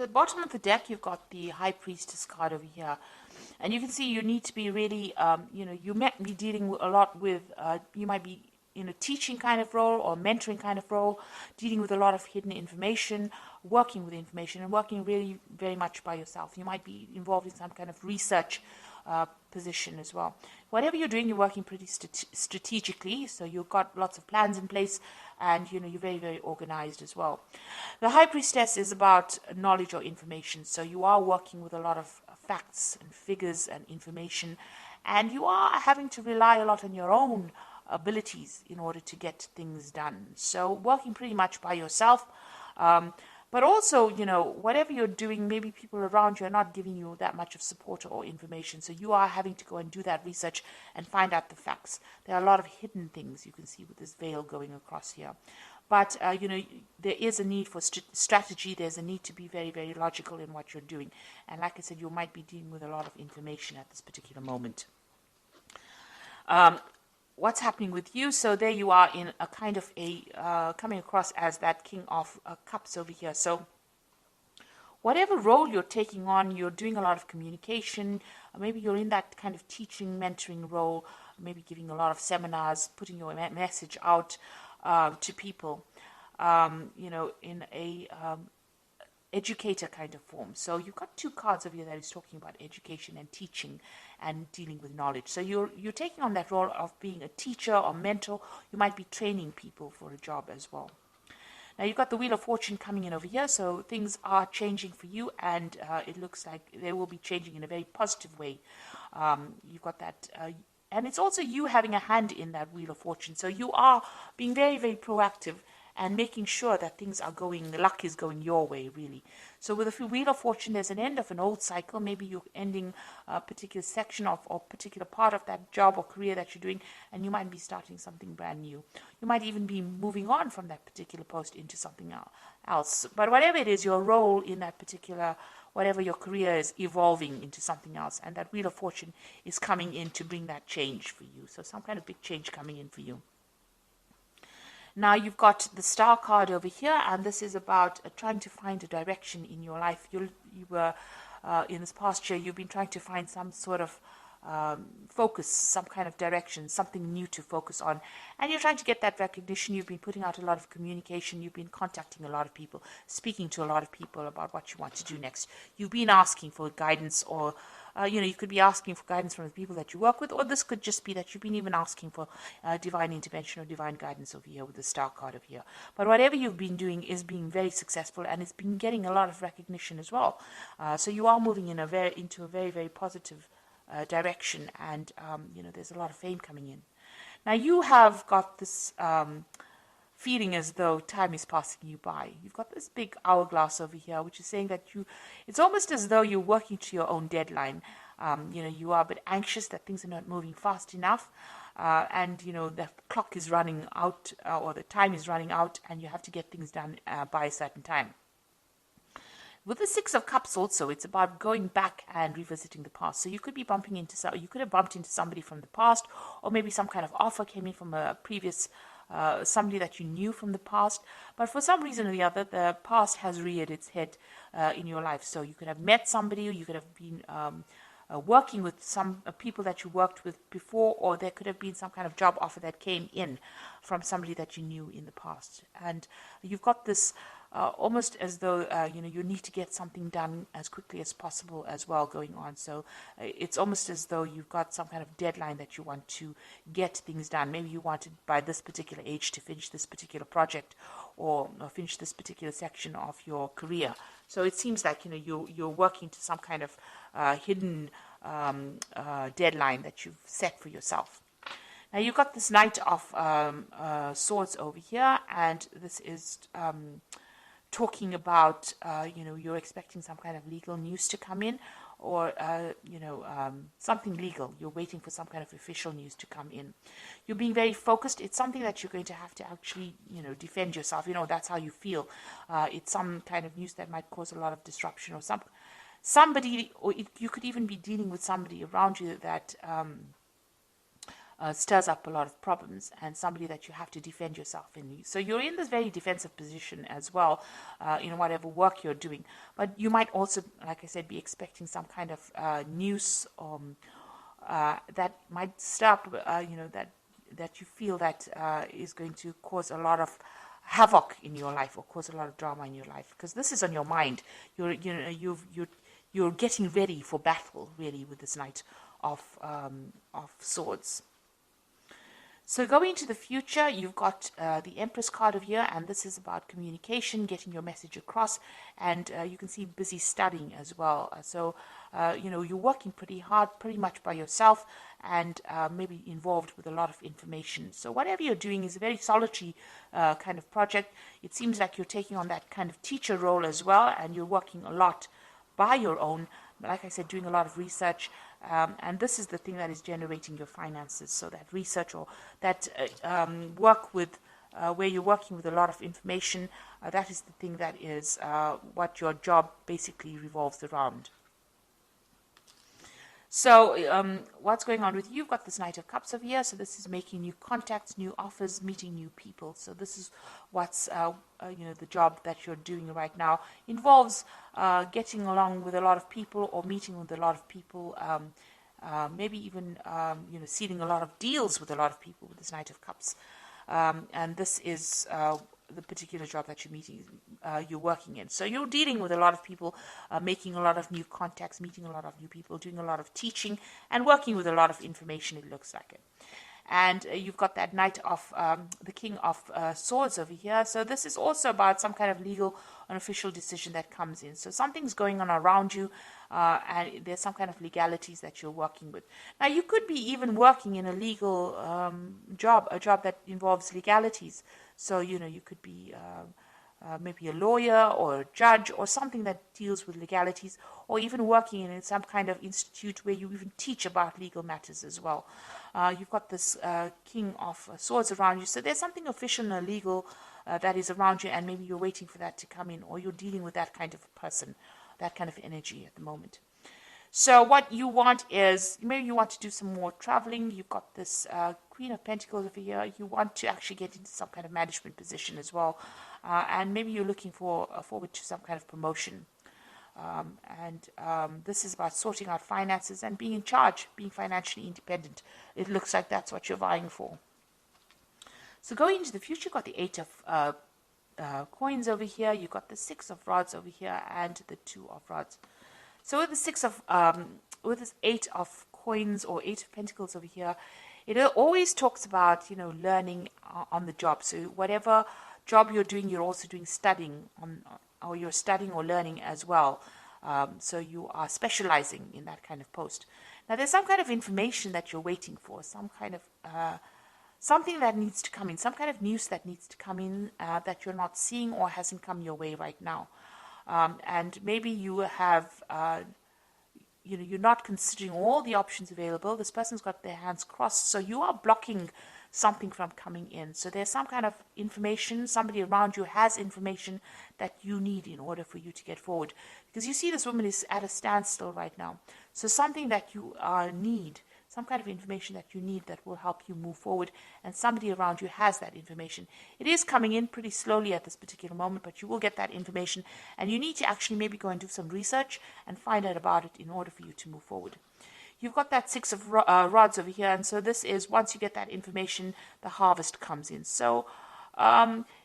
So at the bottom of the deck, you've got the High Priestess card over here. And you can see you need to be really, you might be dealing a lot with, you might be in a teaching kind of role or mentoring kind of role, dealing with a lot of hidden information, working with information, and working really very much by yourself. You might be involved in some kind of research position as well. Whatever you're doing, you're working pretty strategically, so you've got lots of plans in place, and you're very, very organized as well. The High Priestess is about knowledge or information, so you are working with a lot of facts and figures and information, and you are having to rely a lot on your own abilities in order to get things done. So working pretty much by yourself, but also, whatever you're doing, maybe people around you are not giving you that much of support or information. So you are having to go and do that research and find out the facts. There are a lot of hidden things you can see with this veil going across here. But, there is a need for strategy. There's a need to be very, very logical in what you're doing. And like I said, you might be dealing with a lot of information at this particular moment. What's happening with you? So there you are in a kind of coming across as that King of Cups over here. So whatever role you're taking on, you're doing a lot of communication. Maybe you're in that kind of teaching, mentoring role, maybe giving a lot of seminars, putting your message out to people, in a educator kind of form. So you've got two cards over here that is talking about education and teaching and dealing with knowledge. So you're taking on that role of being a teacher or mentor. You might be training people for a job as well. Now you've got the Wheel of Fortune coming in over here, so things are changing for you, and it looks like they will be changing in a very positive way. You've got that, and it's also you having a hand in that Wheel of Fortune. So you are being very, very proactive and making sure that things are luck is going your way, really. So with the Wheel of Fortune, there's an end of an old cycle. Maybe you're ending a particular section of or particular part of that job or career that you're doing, and you might be starting something brand new. You might even be moving on from that particular post into something else. But whatever it is, your role in that particular, whatever your career is, evolving into something else, and that Wheel of Fortune is coming in to bring that change for you. So some kind of big change coming in for you. Now you've got the Star card over here, and this is about trying to find a direction in your life. You were in this past year, you've been trying to find some sort of focus, some kind of direction, something new to focus on, and you're trying to get that recognition. You've been putting out a lot of communication. You've been contacting a lot of people, speaking to a lot of people about what you want to do next. You've been asking for guidance, or you could be asking for guidance from the people that you work with, or this could just be that you've been even asking for divine intervention or divine guidance over here with the Star card over here. But whatever you've been doing is being very successful, and it's been getting a lot of recognition as well. So you are moving into a very, very positive direction, and there's a lot of fame coming in. Now you have got this feeling as though time is passing you by. You've got this big hourglass over here, which is saying that it's almost as though you're working to your own deadline. You are a bit anxious that things are not moving fast enough, and the clock is running out, or the time is running out, and you have to get things done by a certain time. With the Six of Cups also, it's about going back and revisiting the past. So you could be you could have bumped into somebody from the past, or maybe some kind of offer came in from a previous somebody that you knew from the past, but for some reason or the other, the past has reared its head in your life. So you could have met somebody, or you could have been working with some people that you worked with before, or there could have been some kind of job offer that came in from somebody that you knew in the past. And you've got this almost as though you need to get something done as quickly as possible as well going on. So it's almost as though you've got some kind of deadline that you want to get things done. Maybe you wanted by this particular age to finish this particular project, or finish this particular section of your career. So it seems like you're working to some kind of hidden deadline that you've set for yourself. Now you've got this Knight of Swords over here, and this is talking about you're expecting some kind of legal news to come in, or something legal. You're waiting for some kind of official news to come in. You're being very focused. It's something that you're going to have to actually defend yourself. That's how you feel. It's some kind of news that might cause a lot of disruption, or somebody, or you could even be dealing with somebody around you that stirs up a lot of problems, and somebody that you have to defend yourself in. So you're in this very defensive position as well, in whatever work you're doing. But you might also, like I said, be expecting some kind of news that might stir up, that you feel that is going to cause a lot of havoc in your life or cause a lot of drama in your life, because this is on your mind. You're getting ready for battle, really, with this Knight of Swords. So going into the future, you've got the Empress card of here, and this is about communication, getting your message across, and you can see busy studying as well. So, you're working pretty hard, pretty much by yourself, and maybe involved with a lot of information. So whatever you're doing is a very solitary kind of project. It seems like you're taking on that kind of teacher role as well, and you're working a lot by your own, like I said, doing a lot of research, and this is the thing that is generating your finances. So that research or that work with where you're working with a lot of information, that is the thing that is what your job basically revolves around. So what's going on with you? You've got this Knight of Cups over here. So this is making new contacts, new offers, meeting new people. So this is what's, the job that you're doing right now. Involves getting along with a lot of people or meeting with a lot of people. Maybe even, sealing a lot of deals with a lot of people with this Knight of Cups. And this is the particular job that you're working in. So you're dealing with a lot of people, making a lot of new contacts, meeting a lot of new people, doing a lot of teaching, and working with a lot of information, it looks like it. And you've got that Knight of the King of Swords over here. So this is also about some kind of legal and official decision that comes in. So something's going on around you, and there's some kind of legalities that you're working with. Now, you could be even working in a legal job, a job that involves legalities. So, you could be maybe a lawyer or a judge or something that deals with legalities, or even working in some kind of institute where you even teach about legal matters as well. You've got this King of Swords around you. So there's something official and legal that is around you, and maybe you're waiting for that to come in, or you're dealing with that kind of person, that kind of energy at the moment. So what you want is, maybe you want to do some more traveling. You've got this Queen of Pentacles over here. You want to actually get into some kind of management position as well. And maybe you're looking forward to some kind of promotion. This is about sorting out finances and being in charge, being financially independent. It looks like that's what you're vying for. So going into the future, you've got the Eight of Coins over here. You've got the Six of Rods over here and the Two of Rods. So with the with this Eight of Coins or Eight of Pentacles over here, it always talks about, learning on the job. So whatever job you're doing, you're also doing studying or you're studying or learning as well. So you are specializing in that kind of post. Now there's some kind of information that you're waiting for, some kind of something that needs to come in, some kind of news that needs to come in that you're not seeing or hasn't come your way right now. And maybe you have, you're not considering all the options available. This person's got their hands crossed, so you are blocking something from coming in. So there's some kind of information, somebody around you has information that you need in order for you to get forward. Because you see this woman is at a standstill right now. So something that you need, some kind of information that you need that will help you move forward, and somebody around you has that information. It is coming in pretty slowly at this particular moment, but you will get that information, and you need to actually maybe go and do some research and find out about it in order for you to move forward. You've got that Six of Rods over here, and so this is, once you get that information, the harvest comes in. So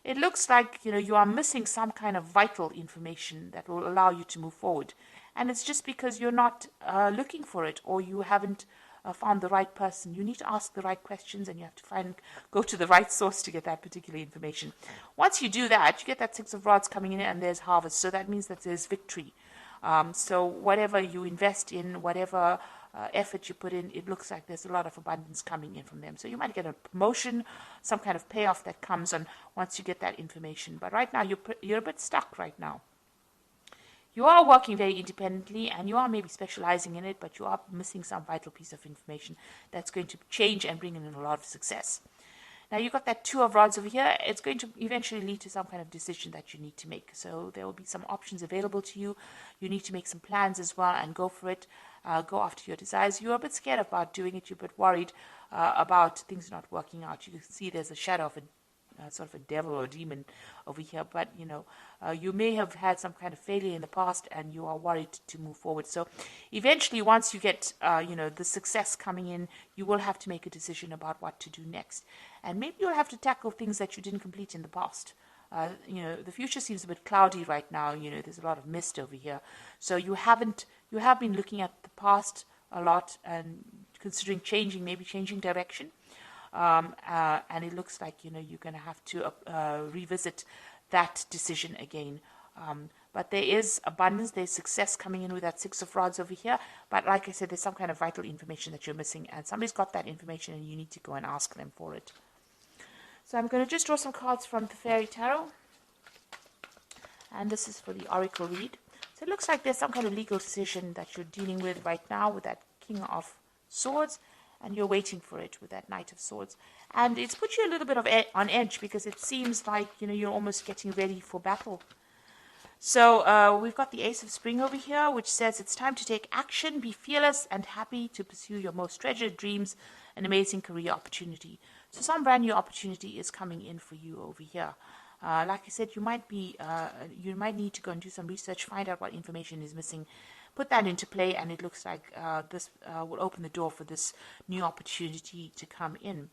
it looks like, you are missing some kind of vital information that will allow you to move forward. And it's just because you're not looking for it, or you haven't found the right person. You need to ask the right questions, and you have to go to the right source to get that particular information. Once you do that, you get that Six of Rods coming in, and there's harvest. So that means that there's victory. So whatever you invest in, whatever effort you put in, it looks like there's a lot of abundance coming in from them. So you might get a promotion, some kind of payoff that comes on once you get that information. But right now, you're a bit stuck right now. You are working very independently, and you are maybe specializing in it, but you are missing some vital piece of information that's going to change and bring in a lot of success. Now, you've got that Two of Rods over here. It's going to eventually lead to some kind of decision that you need to make. So there will be some options available to you. You need to make some plans as well and go for it. go after your desires. You're a bit scared about doing it. You're a bit worried about things not working out. You can see there's a shadow of a sort of a devil or a demon over here, but you may have had some kind of failure in the past and you are worried to move forward. So eventually, once you get the success coming in, you will have to make a decision about what to do next, and maybe you'll have to tackle things that you didn't complete in the past. The future seems a bit cloudy right now. There's a lot of mist over here, so you have been looking at the past a lot and considering maybe changing direction. And it looks like you're going to have to revisit that decision again. But there is abundance, there's success coming in with that Six of Rods over here. But like I said, there's some kind of vital information that you're missing, and somebody's got that information, and you need to go and ask them for it. So I'm going to just draw some cards from the Fairy Tarot, and this is for the Oracle read. So it looks like there's some kind of legal decision that you're dealing with right now with that King of Swords, and you're waiting for it with that Knight of Swords. And it's put you a little bit on edge, because it seems like you're almost getting ready for battle. So we've got the Ace of Spring over here, which says it's time to take action, be fearless and happy to pursue your most treasured dreams, an amazing career opportunity. So some brand new opportunity is coming in for you over here. Like I said, you might need to go and do some research, find out what information is missing, put that into play, and it looks like this will open the door for this new opportunity to come in.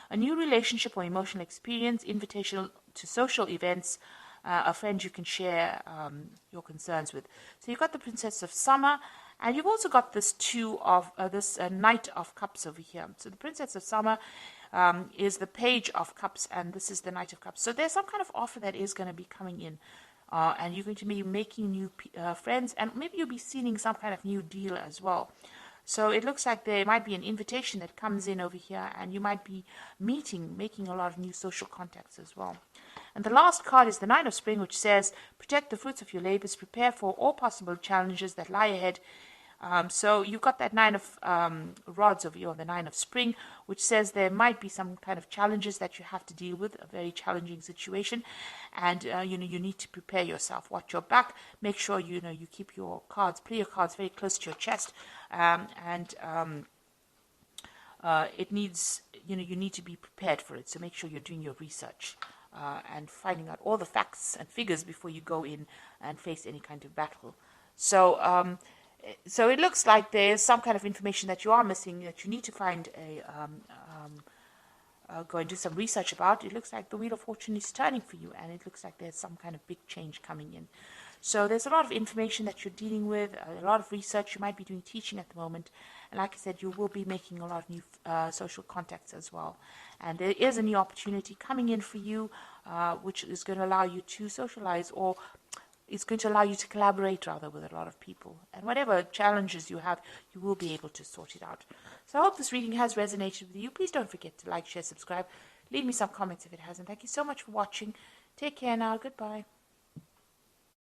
A new relationship or emotional experience, invitation to social events, a friend you can share your concerns with. So you've got the Princess of Summer, and you've also got this Knight of Cups over here. So the Princess of Summer is the Page of Cups, and this is the Knight of Cups. So there's some kind of offer that is going to be coming in. And you're going to be making new friends, and maybe you'll be seeing some kind of new deal as well. So it looks like there might be an invitation that comes in over here, and you might be making a lot of new social contacts as well. And the last card is the Nine of Spring, which says, protect the fruits of your labors, prepare for all possible challenges that lie ahead. So you've got that Nine of Rods over here, or the Nine of Spring, which says there might be some kind of challenges that you have to deal with, a very challenging situation, and you need to prepare yourself. Watch your back. Make sure you keep your cards, play your cards very close to your chest, it needs you need to be prepared for it. So make sure you're doing your research and finding out all the facts and figures before you go in and face any kind of battle. So it looks like there's some kind of information that you are missing, that you need to find go and do some research about. It looks like the Wheel of Fortune is turning for you, and it looks like there's some kind of big change coming in. So there's a lot of information that you're dealing with, a lot of research. You might be doing teaching at the moment, and like I said, you will be making a lot of new social contacts as well. And there is a new opportunity coming in for you, which is going to allow you to socialize, or it's going to allow you to collaborate rather with a lot of people. And whatever challenges you have, you will be able to sort it out. So I hope this reading has resonated with you. Please don't forget to like, share, subscribe. Leave me some comments if it hasn't. Thank you so much for watching. Take care now. Goodbye.